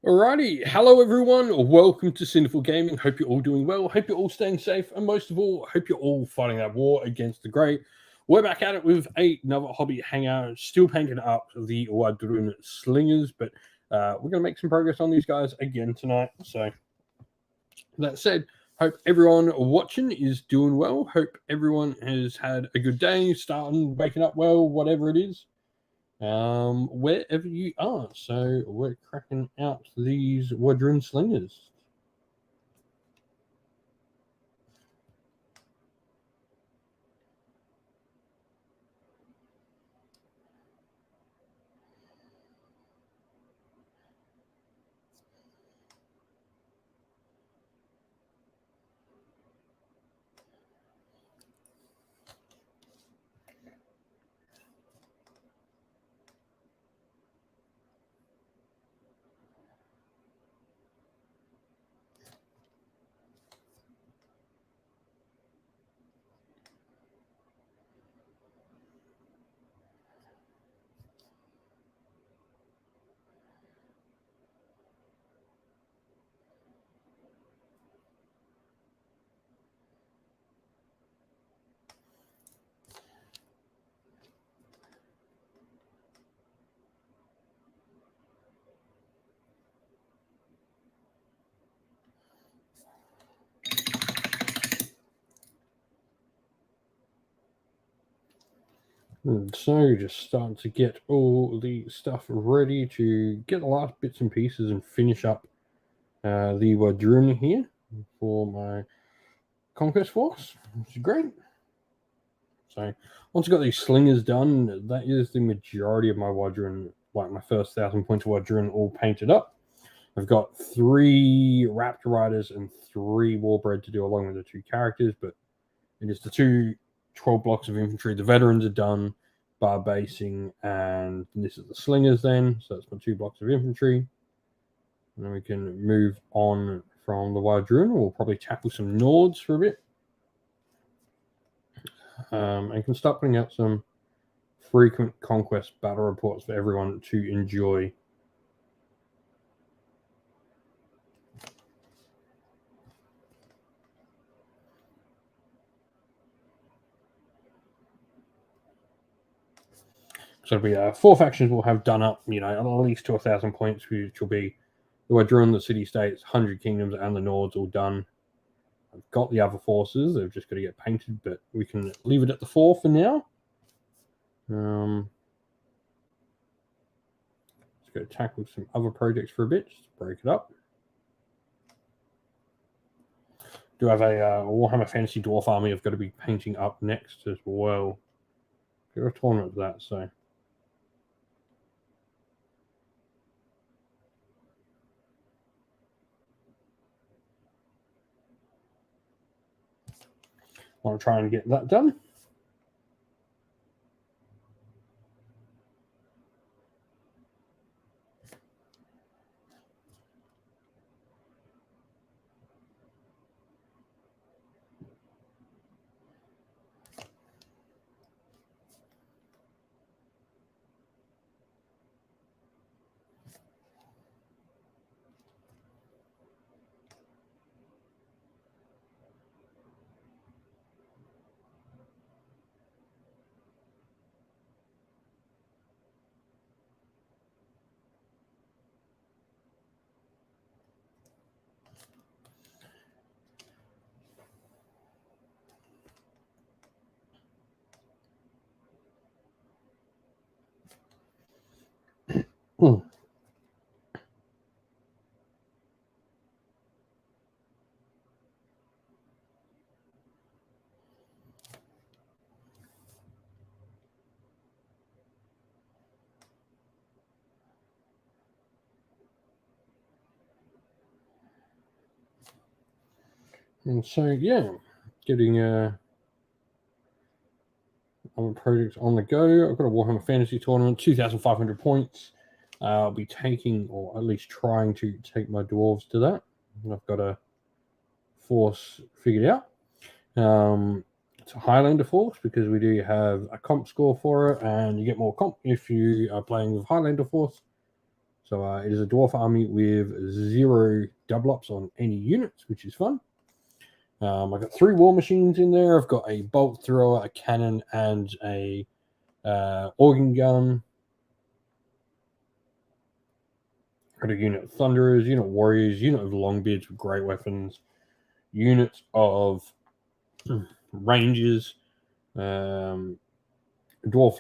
Alrighty, hello everyone. Welcome to Sinful Gaming. Hope you're all doing well. Hope you're all staying safe, and most of all, hope you're all fighting that war against the great. We're back at it with another hobby hangout. Still painting up the Wadrun Slingers, but we're gonna make some progress on these guys again tonight. So that said, hope everyone watching is doing well. Hope everyone has had a good day, starting waking up well, whatever it is. Wherever you are. So we're cracking out these Wadrun Slingers. So just starting to get all the stuff ready to get the last bits and pieces and finish up the Wadrun here for my Conquest Force, which is great. So once I've got these slingers done, that is the majority of my Wadrun, like my first 1,000 points of Wadrun all painted up. I've got 3 Raptor Riders and 3 Warbred to do along with the 2 characters, but it is the 2 12 blocks of infantry. The veterans are done, bar basing, and this is the slingers then. So that's my 2 blocks of infantry. And then we can move on from the Wadrun. We'll probably tackle some Nords for a bit. And can start putting out some frequent conquest battle reports for everyone to enjoy. So it'll be 4 factions we'll have done up, at least to 1,000 points, which will be the Wadrun, the City States, 100 Kingdoms, and the Nords all done. I've got the other forces, they've just got to get painted, but we can leave it at the 4 for now. Let's go tackle some other projects for a bit, just to break it up. Do have a Warhammer Fantasy Dwarf Army I've got to be painting up next as well. Get a tournament of that, so. I want to try and get that done. And so, yeah, getting other projects on the go. I've got a Warhammer Fantasy tournament, 2,500 points. I'll be taking, or at least trying to take my dwarves to that. I've got a force figured out. It's a Highlander force because we do have a comp score for it, and you get more comp if you are playing with Highlander force. So it is a dwarf army with 0 double ups on any units, which is fun. I've got 3 war machines in there. I've got a bolt thrower, a cannon, and a organ gun. Got a unit of thunderers, unit of warriors, unit of longbeards with great weapons, units of rangers, dwarf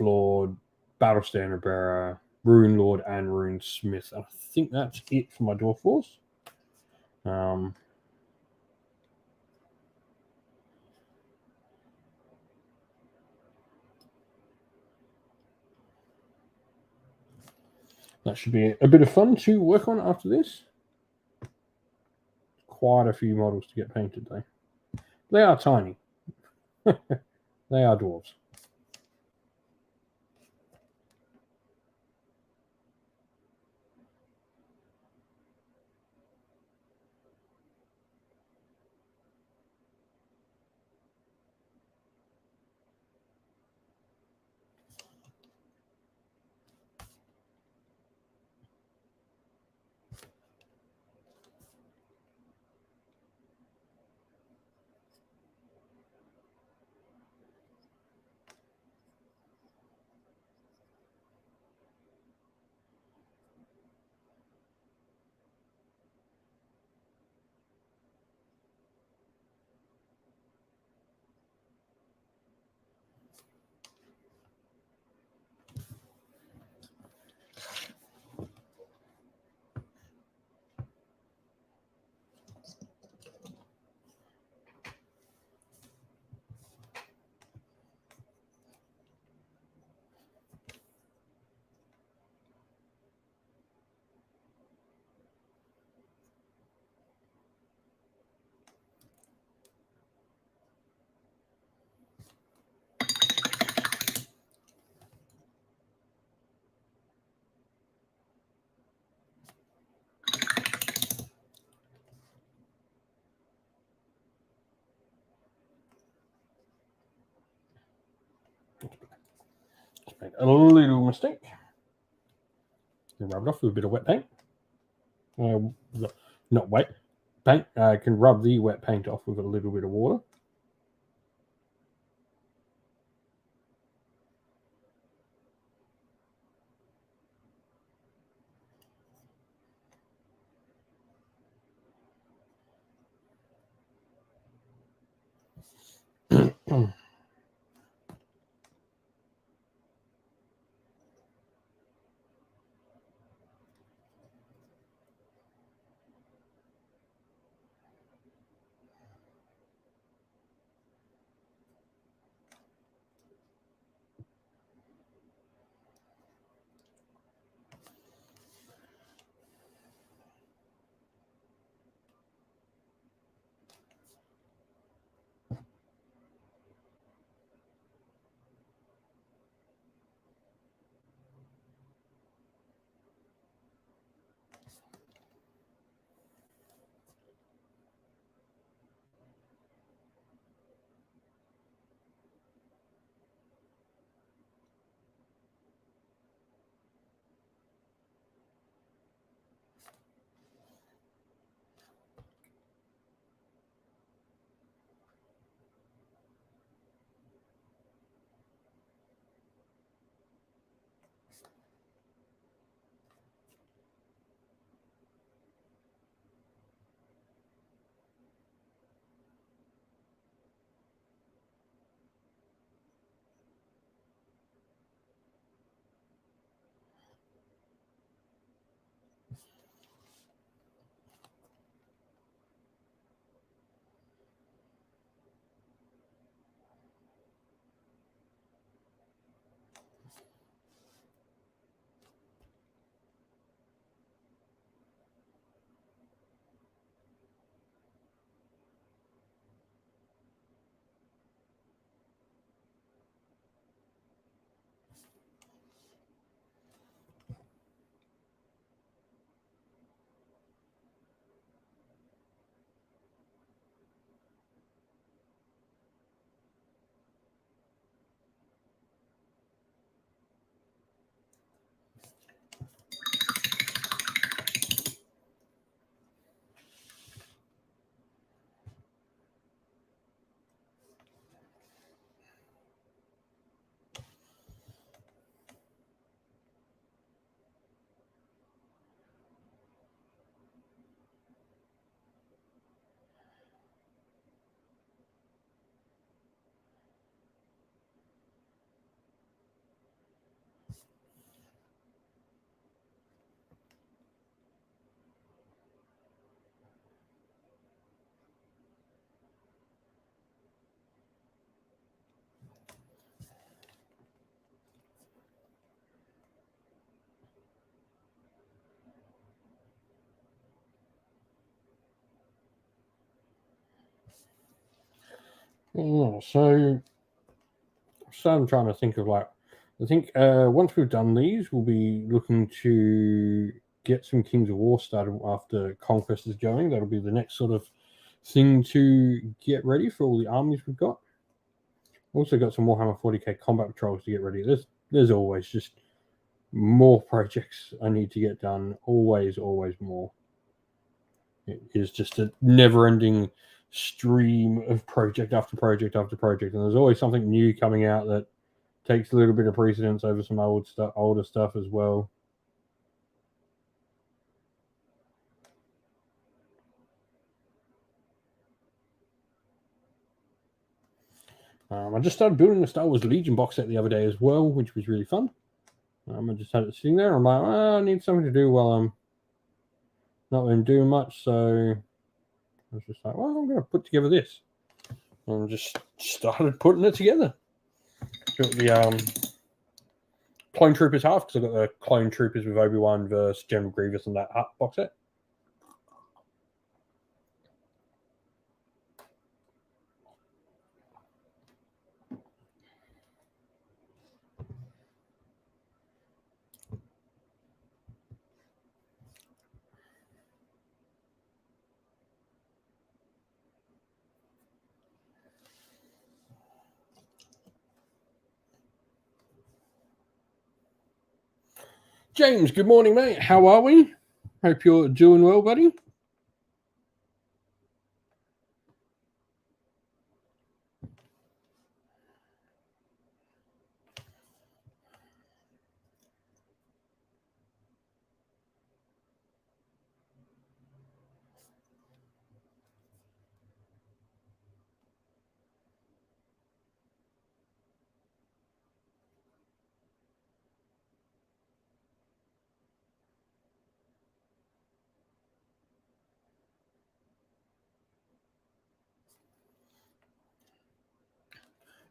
lord, battle standard bearer, rune lord, and rune smith. I think that's it for my dwarf force. That should be a bit of fun to work on after this. Quite a few models to get painted, though. They are tiny. They are dwarves. Made a little mistake. Rub it off with a bit of wet paint. Not wet paint. I can rub the wet paint off with a little bit of water. Yeah, so I'm trying to think of I think once we've done these, we'll be looking to get some Kings of War started after Conquest is going. That'll be the next sort of thing to get ready for all the armies we've got. Also got some Warhammer 40k combat patrols to get ready. There's always just more projects I need to get done. Always more. It is just a never-ending stream of project after project after project, and there's always something new coming out that takes a little bit of precedence over some older stuff as well. I just started building the Star Wars Legion box set the other day as well, which was really fun. I just had it sitting there. I'm like, I need something to do while I'm not really doing much. So I was just like, well, I'm going to put together this. And just started putting it together. Got the Clone Troopers half, because I got the Clone Troopers with Obi-Wan versus General Grievous and that box set. James, good morning, mate. How are we? Hope you're doing well, buddy.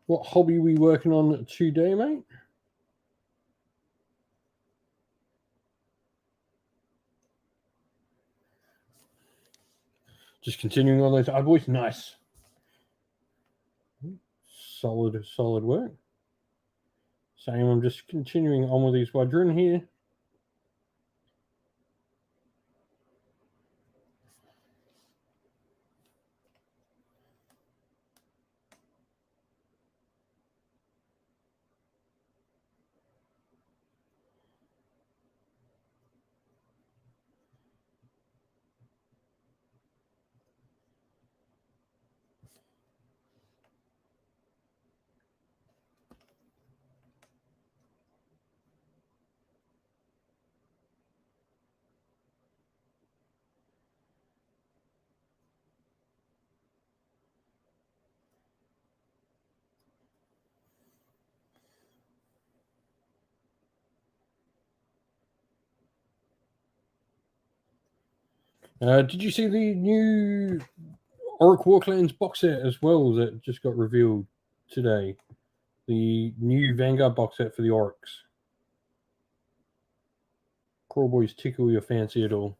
What hobby are we working on today, mate? Just continuing on those old boys. Nice. Solid work. Same, I'm just continuing on with these Wadron here. Did you see the new Orc Warclans box set as well that just got revealed today? The new Vanguard box set for the Orcs. Crawl Boys tickle your fancy at all?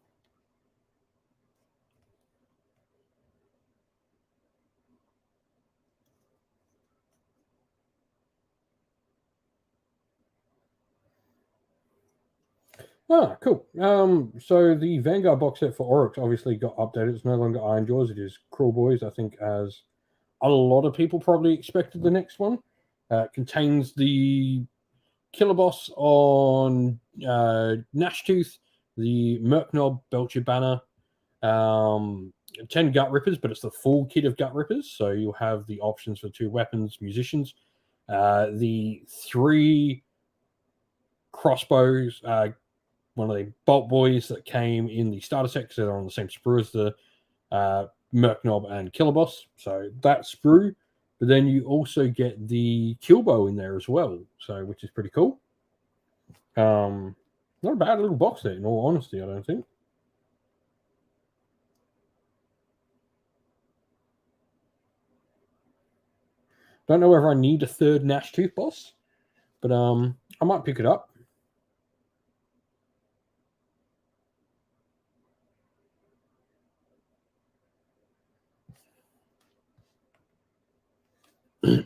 Ah, cool. So the Vanguard box set for Orcs obviously got updated. It's no longer Iron Jaws. It is Crawl Boys. I think as a lot of people probably expected the next one. Contains the killer boss on Gnashtooth, the Merknob Belcher Banner, 10 Gut Rippers, but it's the full kit of Gut Rippers. So you'll have the options for 2 weapons, musicians, the 3 crossbows, one of the bolt boys that came in the starter set because they're on the same sprue as the Merknob and Killer Boss. So that sprue. But then you also get the kill bow in there as well, so which is pretty cool. Not a bad little box set, in all honesty, I don't think. Don't know whether I need a third Gnashtooth boss, but I might pick it up. Yeah,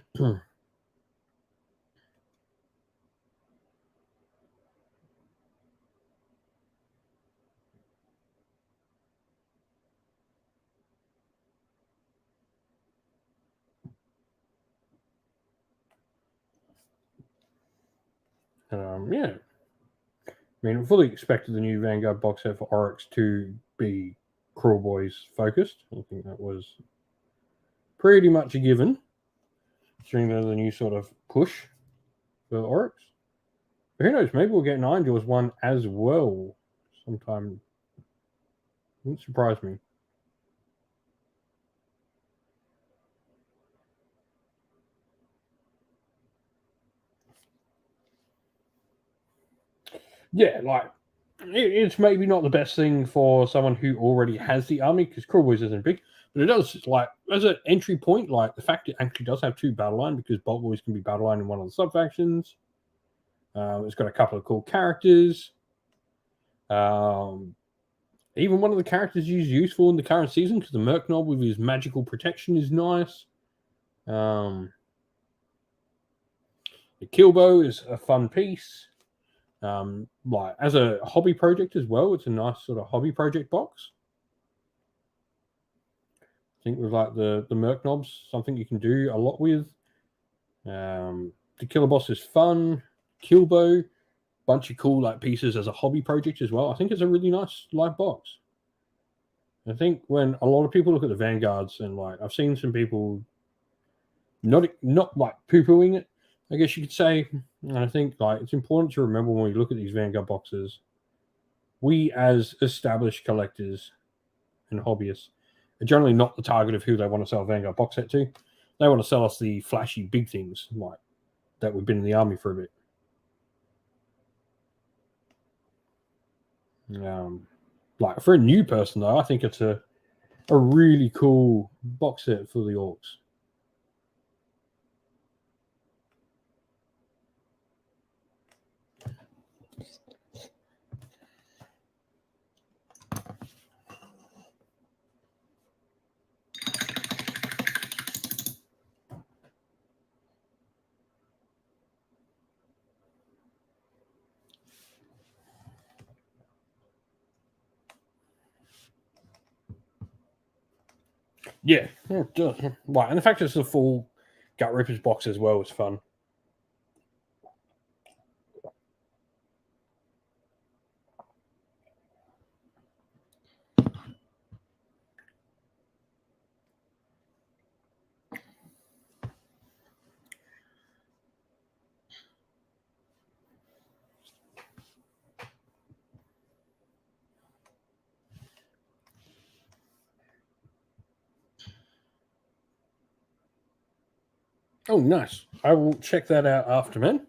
I mean, I fully expected the new Vanguard box set for Oryx to be Crawl Boys focused. I think that was pretty much a given during the new sort of push for Oryx. But who knows? Maybe we'll get Nine Jaws one as well sometime. Wouldn't surprise me. Yeah, like it's maybe not the best thing for someone who already has the army because Crawl Boys isn't big, but it does like as an entry point. Like the fact it actually does have two battle line because Bolt Boys can be battle line in one of the sub factions. It's got a couple of cool characters. Even one of the characters is useful in the current season because the Merc Knob with his magical protection is nice. The Killbow is a fun piece. Like as a hobby project as well, it's a nice sort of hobby project box. I think with like the Merc Knobs, something you can do a lot with. The Killer Boss is fun. Killbow, bunch of cool like pieces as a hobby project as well. I think it's a really nice live box. I think when a lot of people look at the Vanguards and like I've seen some people not like poo-pooing it, I guess you could say. And I think like it's important to remember when we look at these Vanguard boxes, we as established collectors and hobbyists are generally not the target of who they want to sell a Vanguard box set to. They want to sell us the flashy big things like that we've been in the army for a bit. Like for a new person though, I think it's a really cool box set for the orcs. Yeah, it does. Right, and the fact it's a full Gut Rippers box as well is fun. Oh, nice. I will check that out after, man.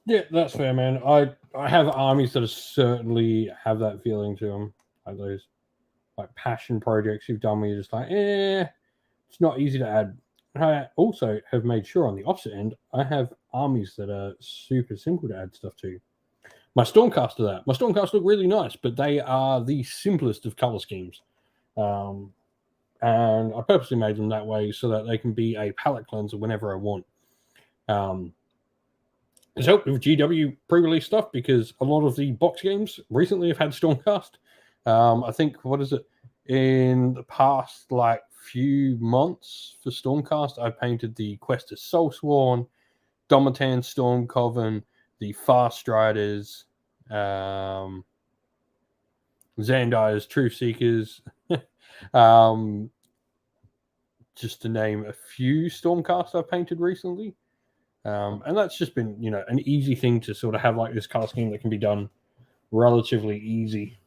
Yeah, that's fair, man. I have armies that are certainly have that feeling to them, like those like passion projects you've done where you're just like, it's not easy to add. I also have made sure on the opposite end, I have armies that are super simple to add stuff to. My Stormcast look really nice, but they are the simplest of color schemes. Um, and I purposely made them that way so that they can be a palette cleanser whenever I want. It's helped with GW pre-release stuff because a lot of the box games recently have had Stormcast. I think what is it in the past like few months for Stormcast? I painted the Questus Soulsworn, Domitan Storm Coven, the Fast Riders, Zandire's Truth Seekers, um, just to name a few Stormcasts I've painted recently. And that's just been, an easy thing to sort of have like this color scheme that can be done relatively easy.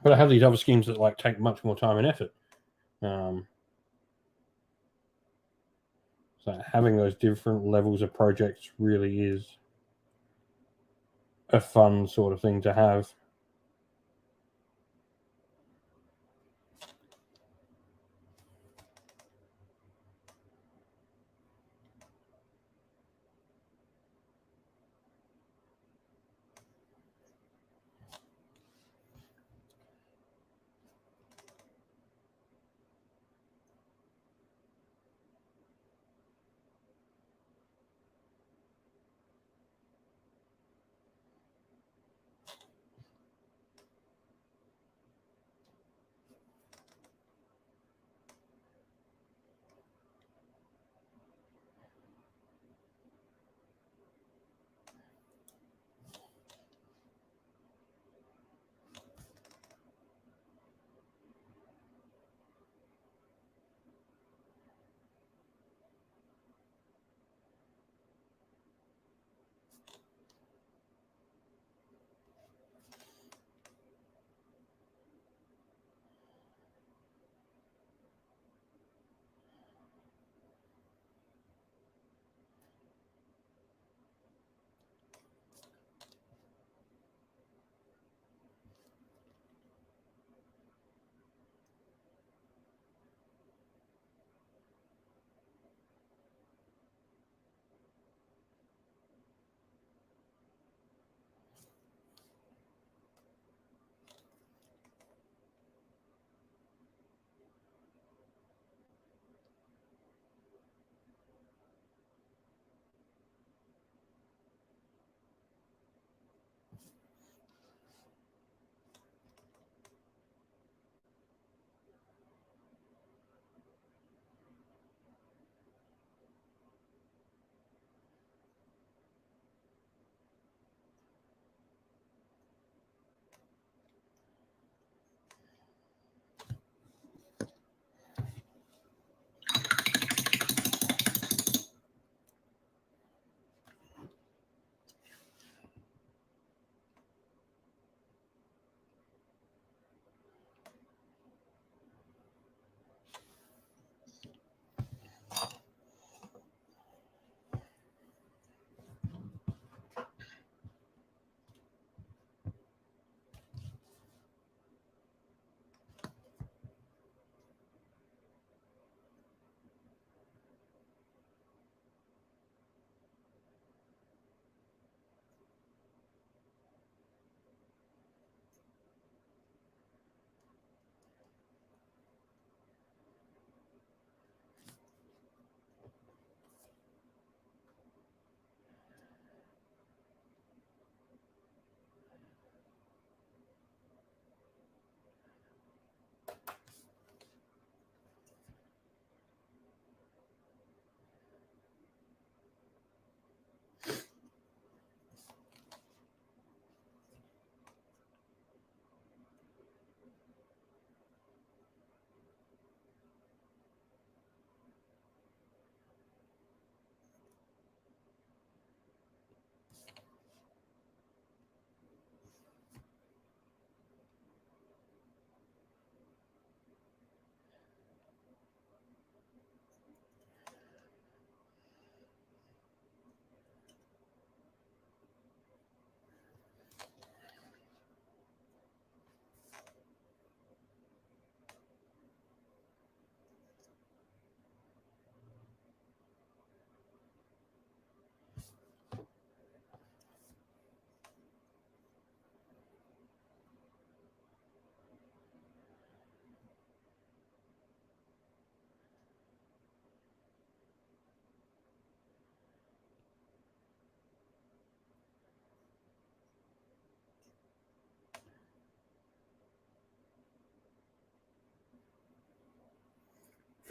But I have these other schemes that like take much more time and effort. So having those different levels of projects really is a fun sort of thing to have.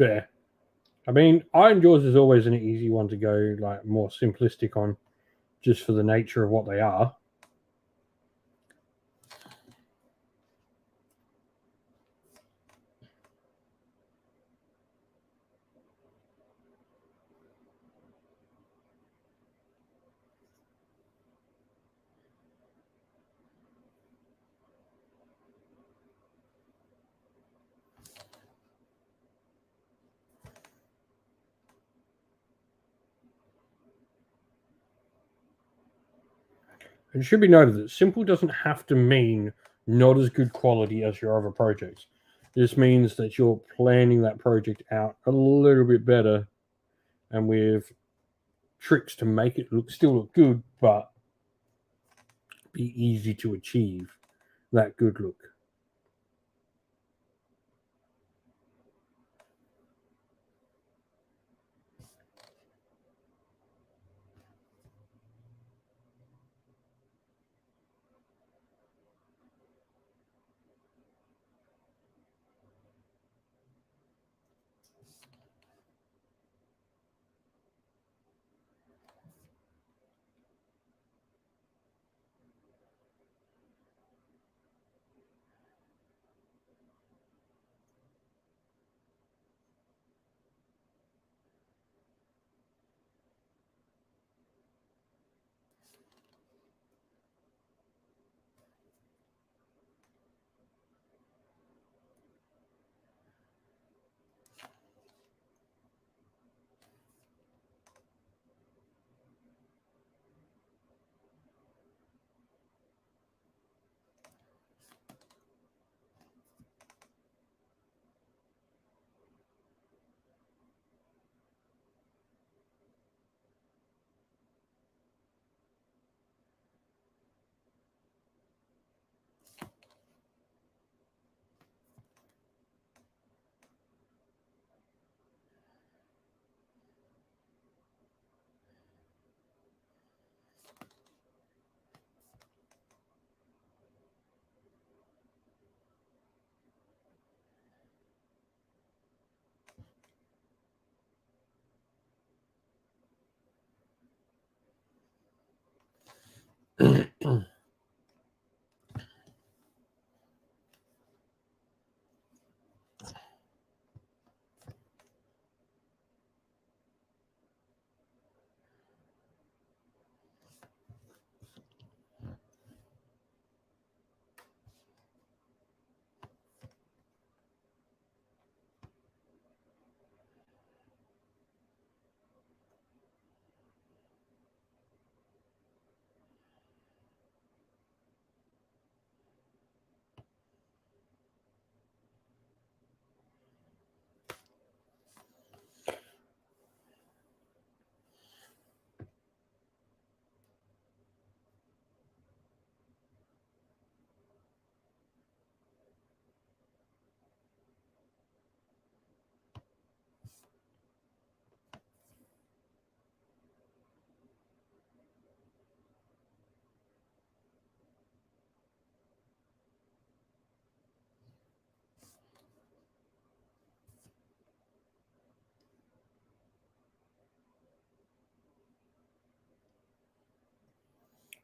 Fair. I mean, Iron Jaws is always an easy one to go like more simplistic on, just for the nature of what they are. It should be noted that simple doesn't have to mean not as good quality as your other projects. This means that you're planning that project out a little bit better and with tricks to make it still look good, but be easy to achieve that good look.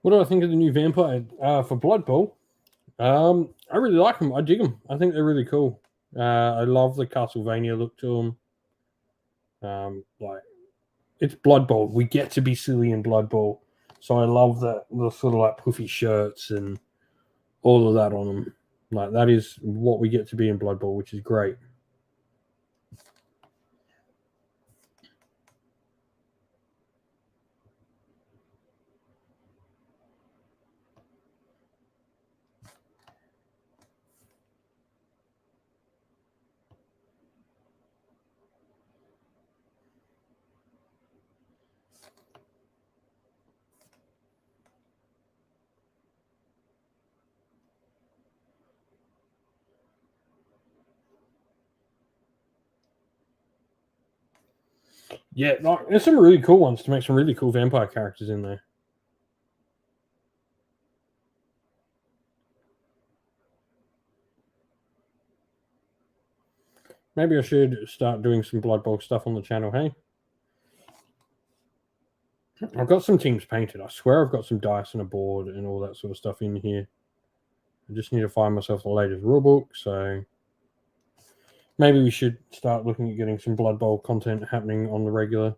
What do I think of the new vampire for Blood Bowl? I really like them. I dig them. I think they're really cool. I love the Castlevania look to them. Like it's Blood Bowl. We get to be silly in Blood Bowl, so I love the sort of like puffy shirts and all of that on them. Like that is what we get to be in Blood Bowl, which is great. Yeah, like, there's some really cool ones to make some really cool vampire characters in there. Maybe I should start doing some Blood Bowl stuff on the channel, hey? I've got some teams painted. I swear I've got some dice and a board and all that sort of stuff in here. I just need to find myself the latest rulebook, so maybe we should start looking at getting some Blood Bowl content happening on the regular.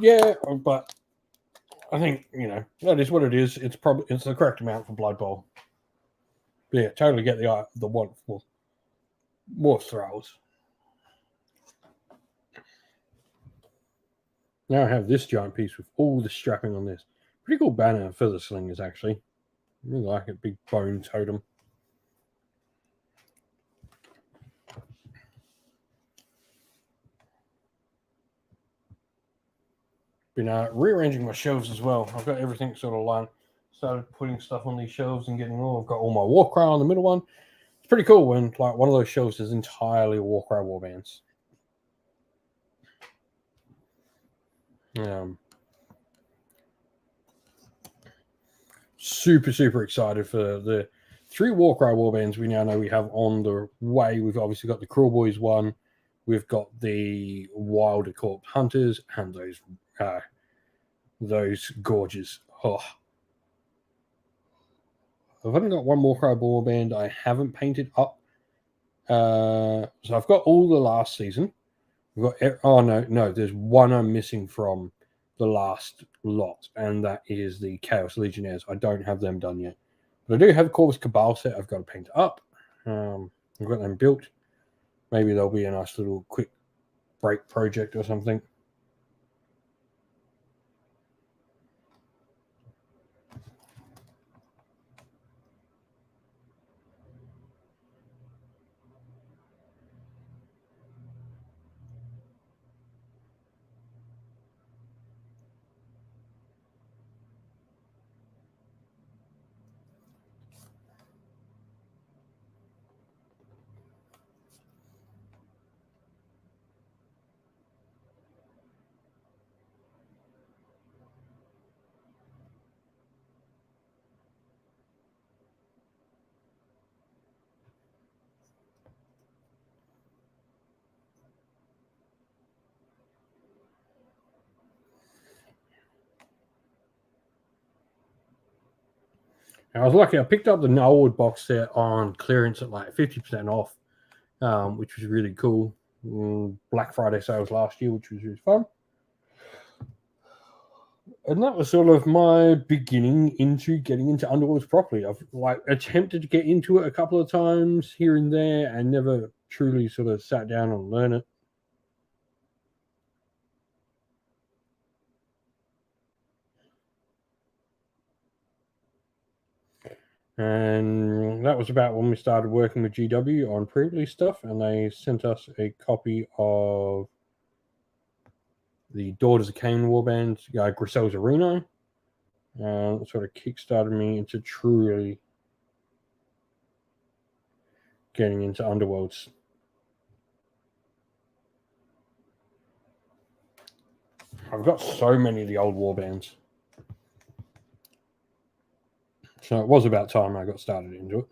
Yeah, but I think, that is what it is. It's the correct amount for Blood Bowl. But yeah, totally get the one for more throws. Now I have this giant piece with all the strapping on this. Pretty cool banner for the slingers, actually. I really like it. Big bone totem. Been rearranging my shelves as well. I've got everything sort of lined. Started putting stuff on these shelves and getting all. I've got all my Warcry on the middle one. It's pretty cool when like one of those shelves is entirely Warcry warbands. Super excited for the 3 Warcry warbands we now know we have on the way. We've obviously got the Cruel Boys one. We've got the Wilder Corpse Hunters and those gorgeous. Oh. I've only got one Warcry warband I haven't painted up. So I've got all the last season. We've got no, there's one I'm missing from the last lot, and that is the Chaos Legionnaires. I don't have them done yet. But I do have a Corvus Cabal set I've got to paint up. I've got them built. Maybe there'll be a nice little quick break project or something. I was lucky. I picked up the Knollwood box set on clearance at like 50% off, which was really cool. Black Friday sales last year, which was really fun. And that was sort of my beginning into getting into Underworlds properly. I've like attempted to get into it a couple of times here and there and never truly sort of sat down and learn it. And that was about when we started working with GW on pre-release stuff, and they sent us a copy of the Daughters of Cain warband, Grisel's Arena. That sort of kickstarted me into truly getting into Underworlds. I've got so many of the old warbands. So it was about time I got started into it.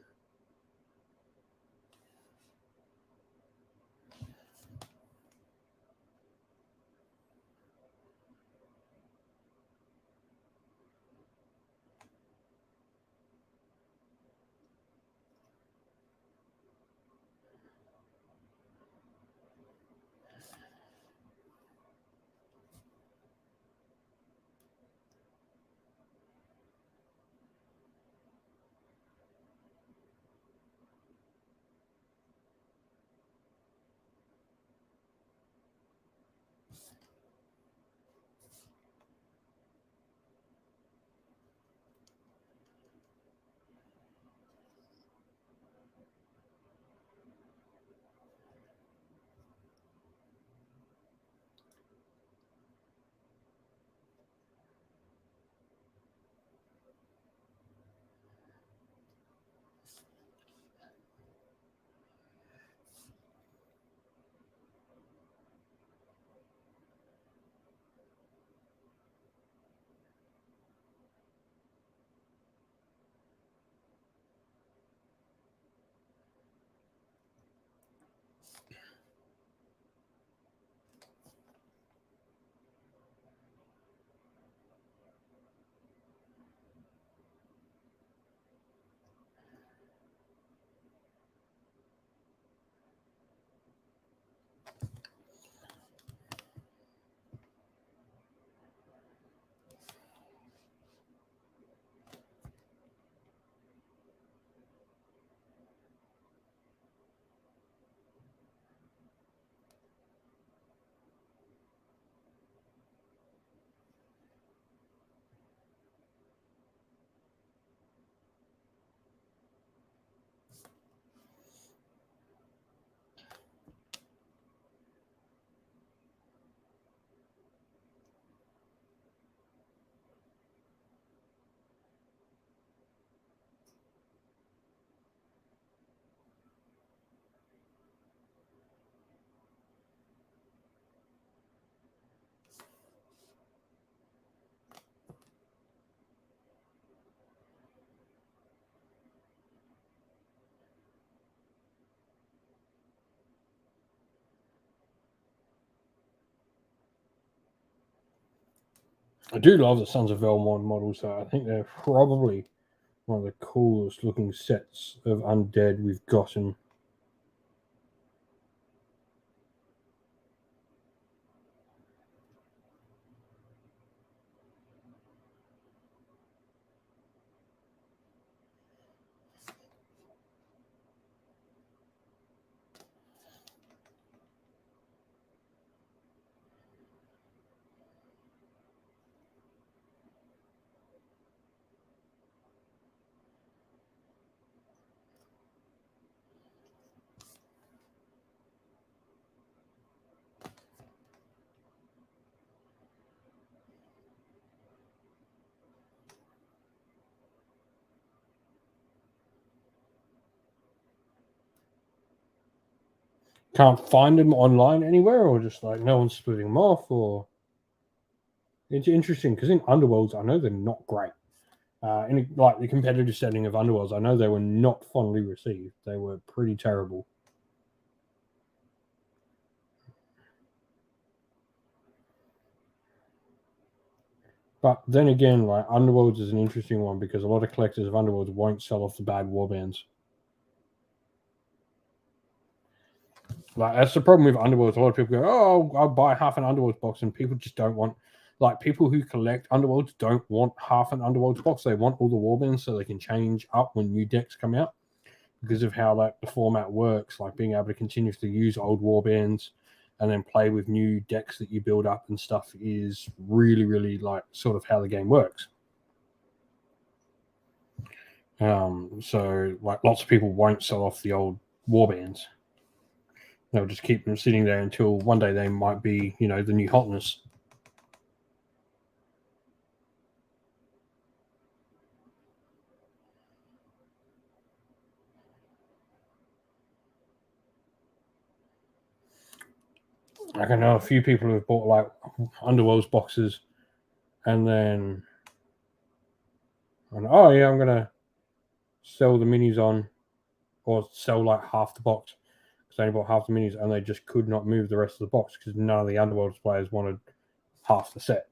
I do love the Sons of Velmont models, though. I think they're probably one of the coolest looking sets of undead we've gotten. Can't find them online anywhere, or just like no one's splitting them off, or it's interesting because in Underworlds, I know they're not great. In like the competitive setting of Underworlds, I know they were not fondly received. They were pretty terrible. But then again, like Underworlds is an interesting one because a lot of collectors of Underworlds won't sell off the bad warbands. Like that's the problem with Underworlds. A lot of people go, "Oh, I'll buy half an Underworlds box," and people just don't want. Like people who collect Underworlds don't want half an Underworlds box. They want all the warbands so they can change up when new decks come out because of how like the format works. Like being able to continuously use old warbands and then play with new decks that you build up and stuff is really, really like sort of how the game works. So like lots of people won't sell off the old warbands. They'll just keep them sitting there until one day they might be, you know, the new hotness. I can know a few people who have bought like Underworlds boxes and then, oh yeah, I'm gonna sell the minis on, or sell like half the box because they only bought half the minis and they just could not move the rest of the box because none of the Underworlds players wanted half the set.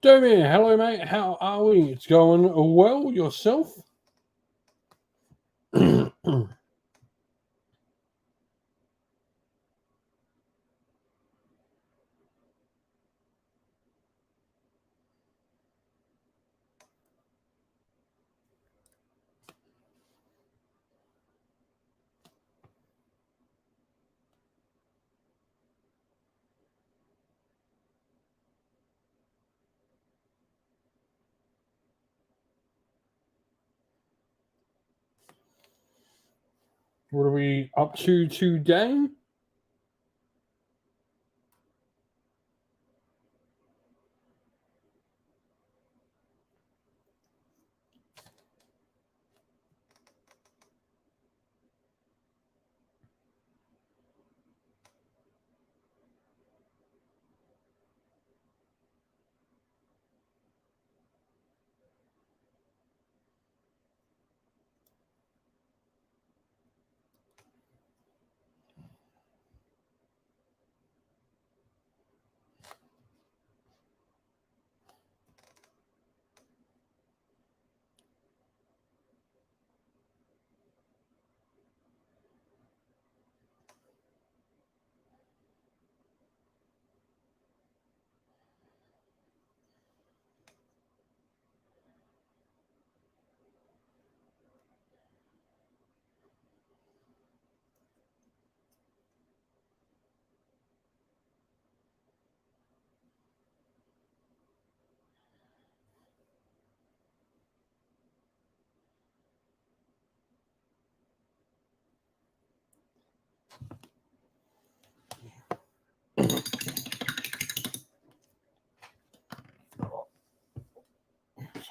Domir, hello mate, how are we? It's going well, yourself? What are we up to today?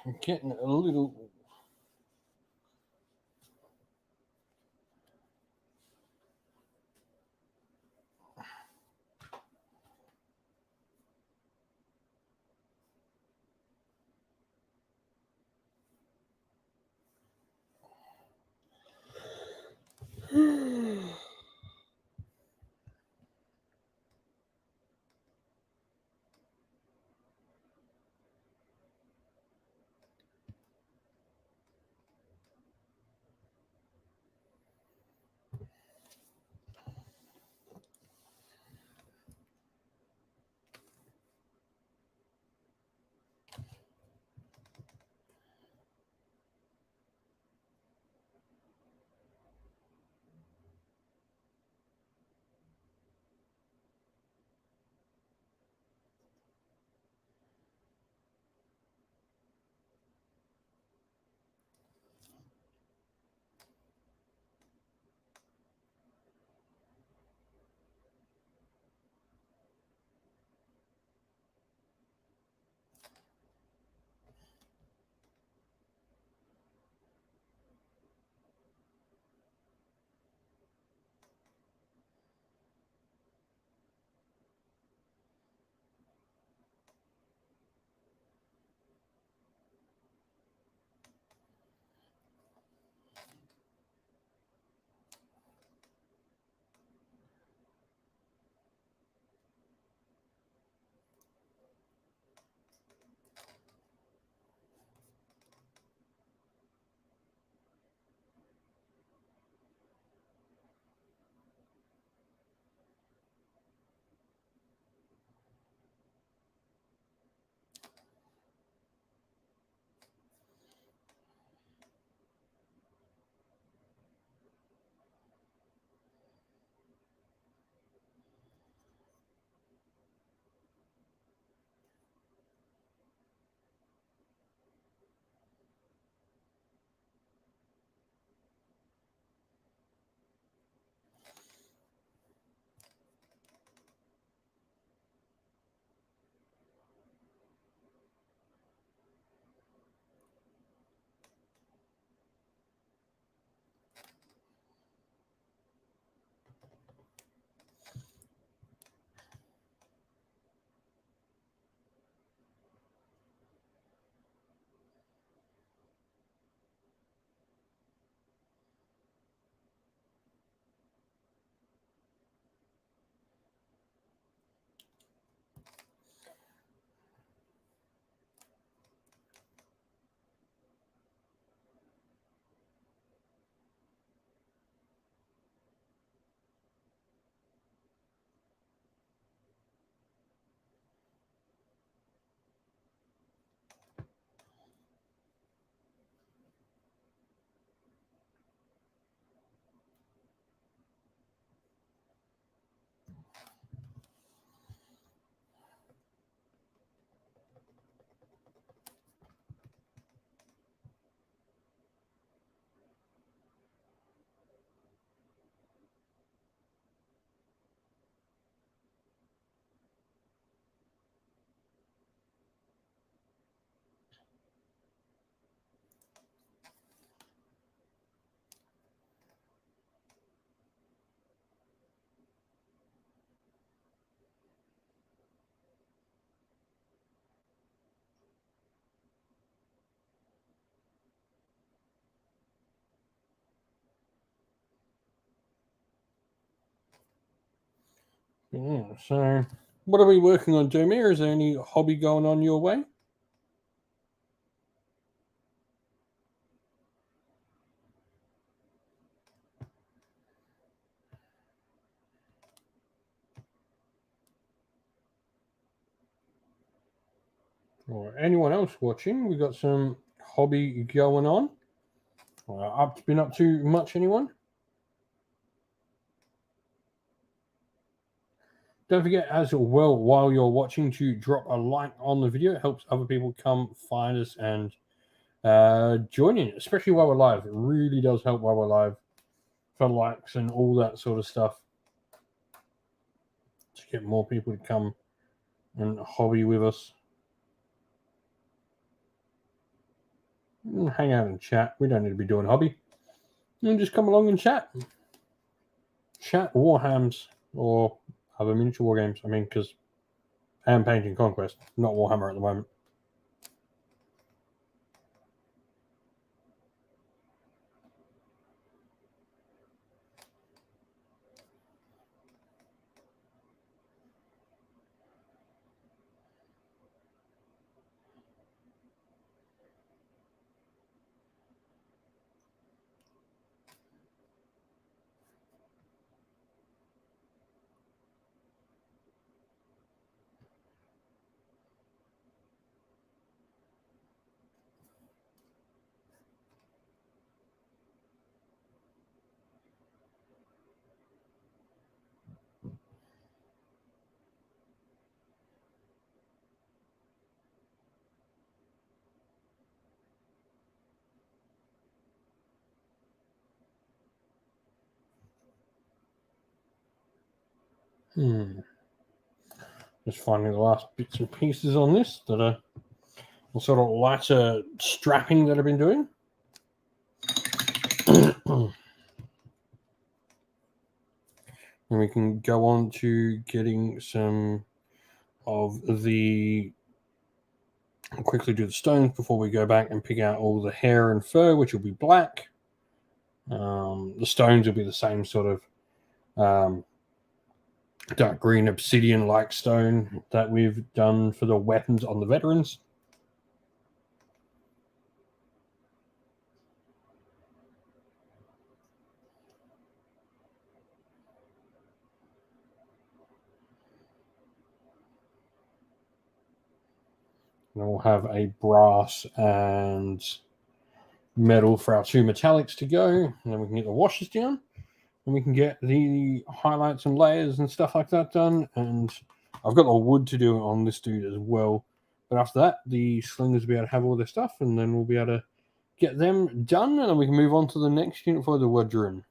I'm getting a little. Yeah, so what are we working on, Domir? Is there any hobby going on your way? Or anyone else watching? We got some hobby going on. Been up to much, anyone? Don't forget, as well, while you're watching, to drop a like on the video. It helps other people come find us and join in, especially while we're live. It really does help while we're live for likes and all that sort of stuff to get more people to come and hobby with us. Hang out and chat. We don't need to be doing hobby. You can just come along and chat. Chat Warhams or other miniature war games. I mean, because I am painting Conquest, not Warhammer at the moment. Just finding the last bits and pieces on this that are the sort of lighter strapping that I've been doing. And we can go on to getting some of the... I'll quickly do the stones before we go back and pick out all the hair and fur, which will be black. The stones will be the same sort of dark green obsidian-like stone that we've done for the weapons on the veterans. And we'll have a brass and metal for our two metallics to go. And then we can get the washes down. And we can get the highlights and layers and stuff like that done. And I've got the wood to do on this dude as well. But after that, the slingers will be able to have all their stuff. And then we'll be able to get them done. And then we can move on to the next unit for the Wadroon.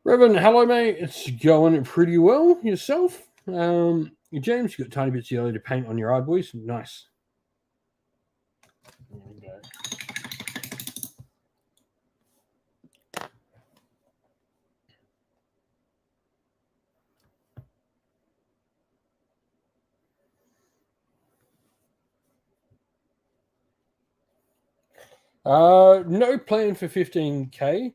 Reverend, hello, mate. It's going pretty well. Yourself? James, you got tiny bits of yellow to paint on your eye, boys. Nice. There we go. No plan for 15k.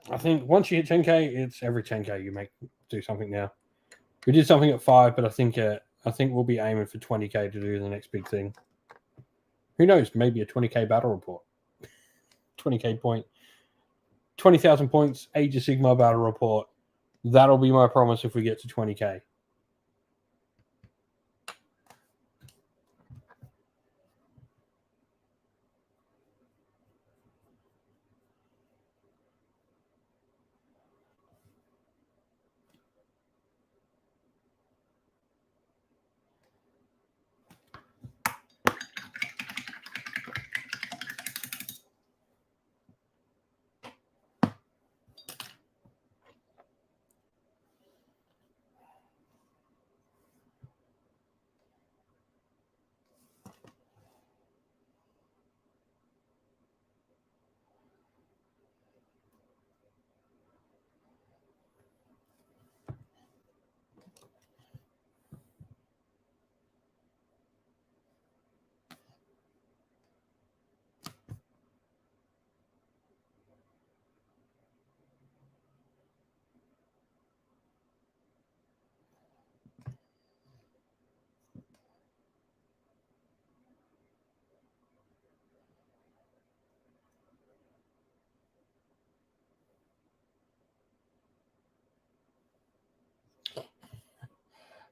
I think once you hit 10k, it's every 10k you do something now. We did something at 5, but I think we'll be aiming for 20k to do the next big thing. Who knows? Maybe a 20k battle report. 20k point, 20,000 points, Age of Sigmar battle report. That'll be my promise if we get to 20k.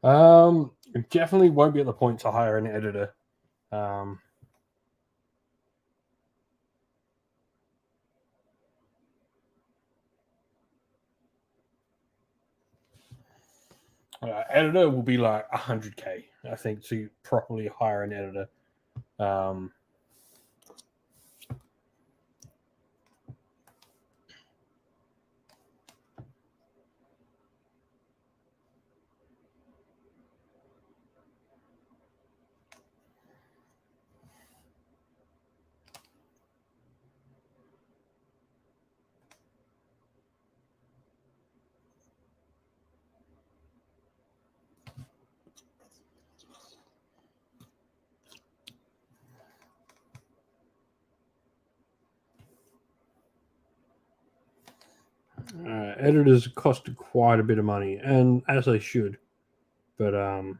It definitely won't be at the point to hire an editor. Editor will be like 100K, I think, to properly hire an editor. Editors cost quite a bit of money, and as they should. But I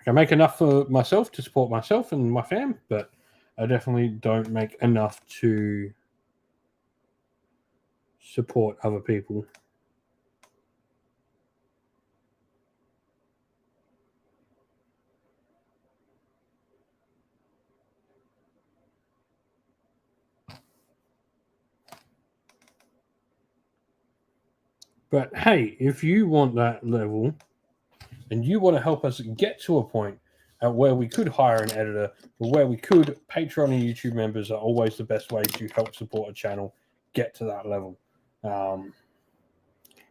can make enough for myself to support myself and my fam, but I definitely don't make enough to support other people. But hey, if you want that level and you want to help us get to a point at where we could hire an editor, or where we could, Patreon and YouTube members are always the best way to help support a channel get to that level.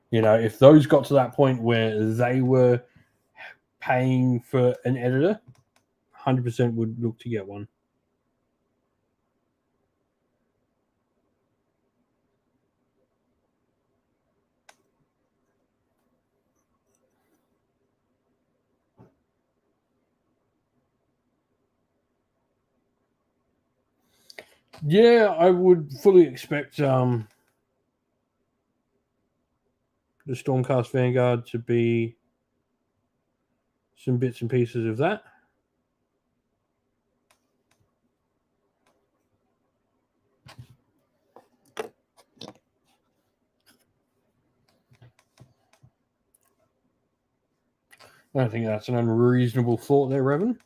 If those got to that point where they were paying for an editor, 100% would look to get one. Yeah, I would fully expect the Stormcast Vanguard to be some bits and pieces of that. I don't think that's an unreasonable thought there, Revan.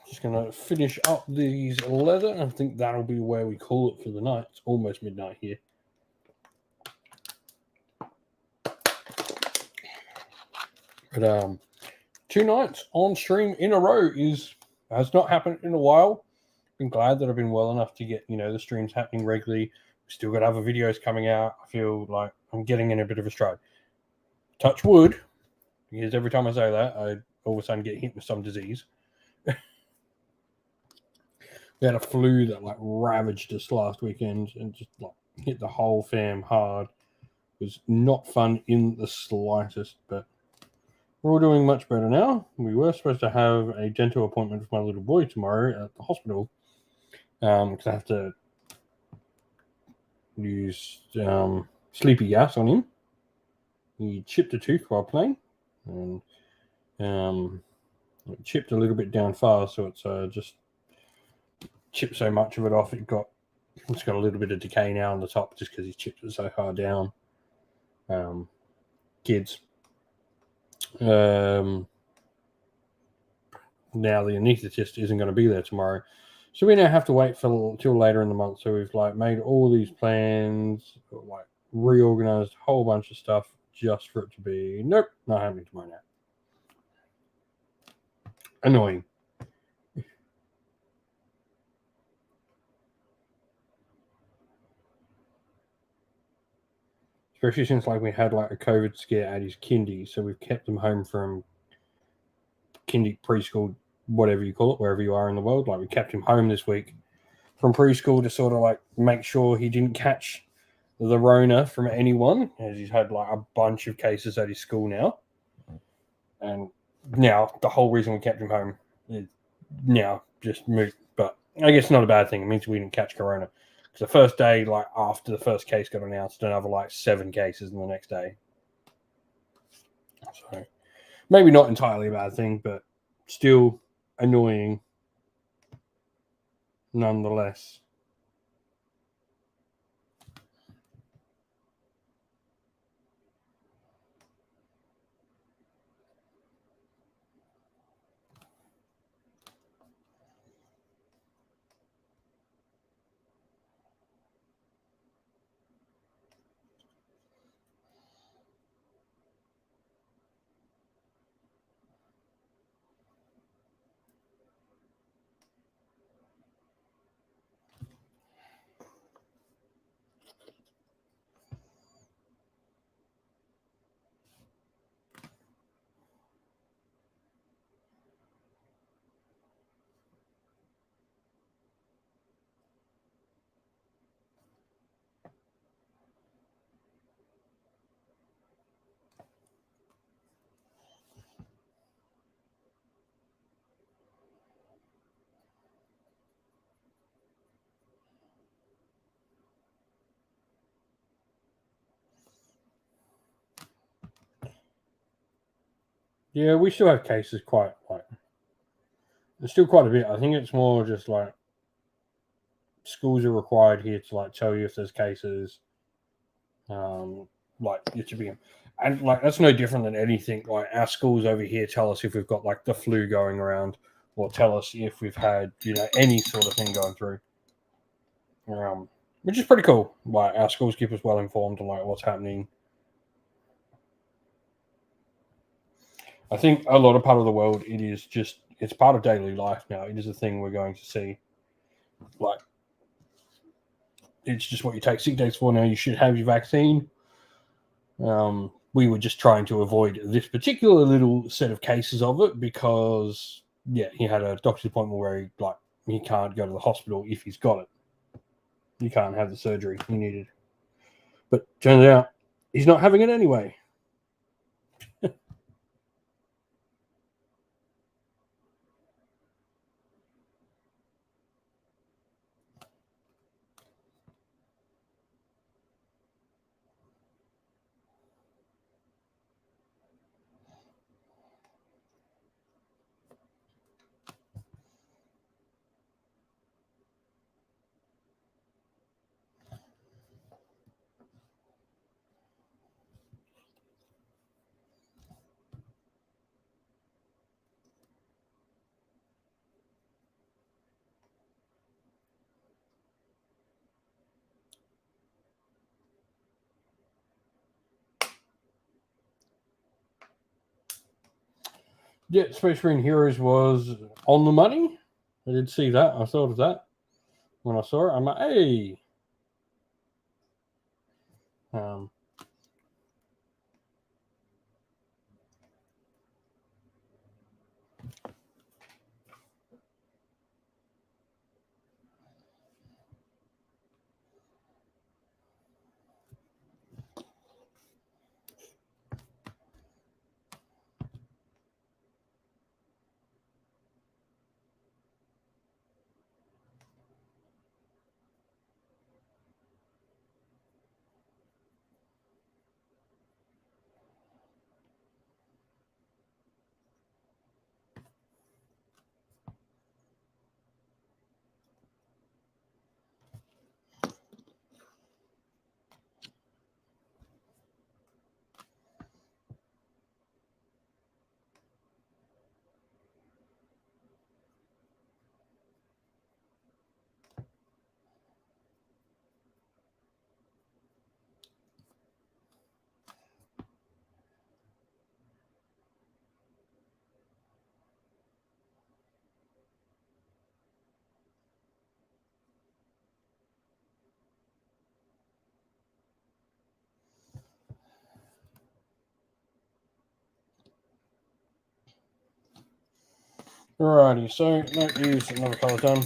Just going to finish up these leather. I think that'll be where we call it for the night. It's almost midnight here. But 2 nights on stream in a row has not happened in a while. Been glad that I've been well enough to get, the streams happening regularly. Still got other videos coming out. I feel like I'm getting in a bit of a stride. Touch wood, because every time I say that, I all of a sudden get hit with some disease. We had a flu that ravaged us last weekend and just hit the whole fam hard. It was not fun in the slightest, but we're all doing much better now. We were supposed to have a dental appointment with my little boy tomorrow at the hospital because I have to use sleepy gas on him. He chipped a tooth while playing, and it chipped a little bit down far, so it's just chipped so much of it off. It's got a little bit of decay now on the top just because he chipped it so hard down. Kids. Now the anaesthetist isn't going to be there tomorrow, so we now have to wait till later in the month. So we've made all these plans, reorganized a whole bunch of stuff just for it to be nope, not happening tomorrow now. Annoying. Especially since we had a COVID scare at his kindy, so we've kept him home from kindy, preschool, whatever you call it, wherever you are in the world. We kept him home this week from preschool to sort of make sure he didn't catch the Rona from anyone, as he's had a bunch of cases at his school now. And now the whole reason we kept him home is now just moot. But I guess not a bad thing. It means we didn't catch Corona. Because the first day, after the first case got announced, another 7 cases in the next day. So maybe not entirely a bad thing, but still annoying nonetheless. Yeah, we still have cases quite there's still quite a bit. I think it's more just schools are required here to tell you if there's cases. It should be, and that's no different than anything. Our schools over here tell us if we've got the flu going around, or tell us if we've had any sort of thing going through. Which is pretty cool. Our schools keep us well informed on what's happening. I think a lot of part of the world, it's part of daily life now. It is a thing we're going to see. It's just what you take sick days for now. You should have your vaccine. We were just trying to avoid this particular little set of cases of it because, he had a doctor's appointment where he can't go to the hospital if he's got it. He can't have the surgery he needed. But turns out he's not having it anyway. Yeah, Space Marine Heroes was on the money. I did see that. I thought of that when I saw it. I'm like, hey. Alrighty, so that is another colour done. I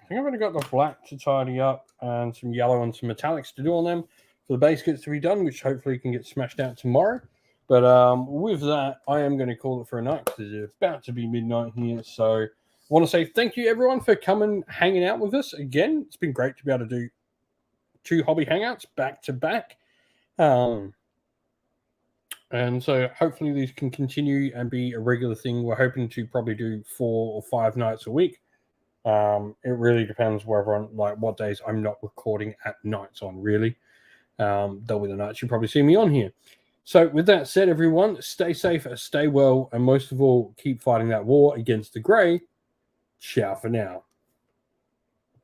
think I've only got the black to tidy up and some yellow and some metallics to do on them for the base kits to be done, which hopefully can get smashed out tomorrow. But with that, I am going to call it for a night because it's about to be midnight here. So I want to say thank you, everyone, for coming, hanging out with us again. It's been great to be able to do 2 hobby hangouts back to back. And so hopefully these can continue and be a regular thing. We're hoping to probably do 4 or 5 nights a week. It really depends whether on like what days I'm not recording at nights on, really. They'll be the nights you probably see me on here. So with that said, everyone, stay safe, stay well, and most of all, keep fighting that war against the grey. Ciao for now.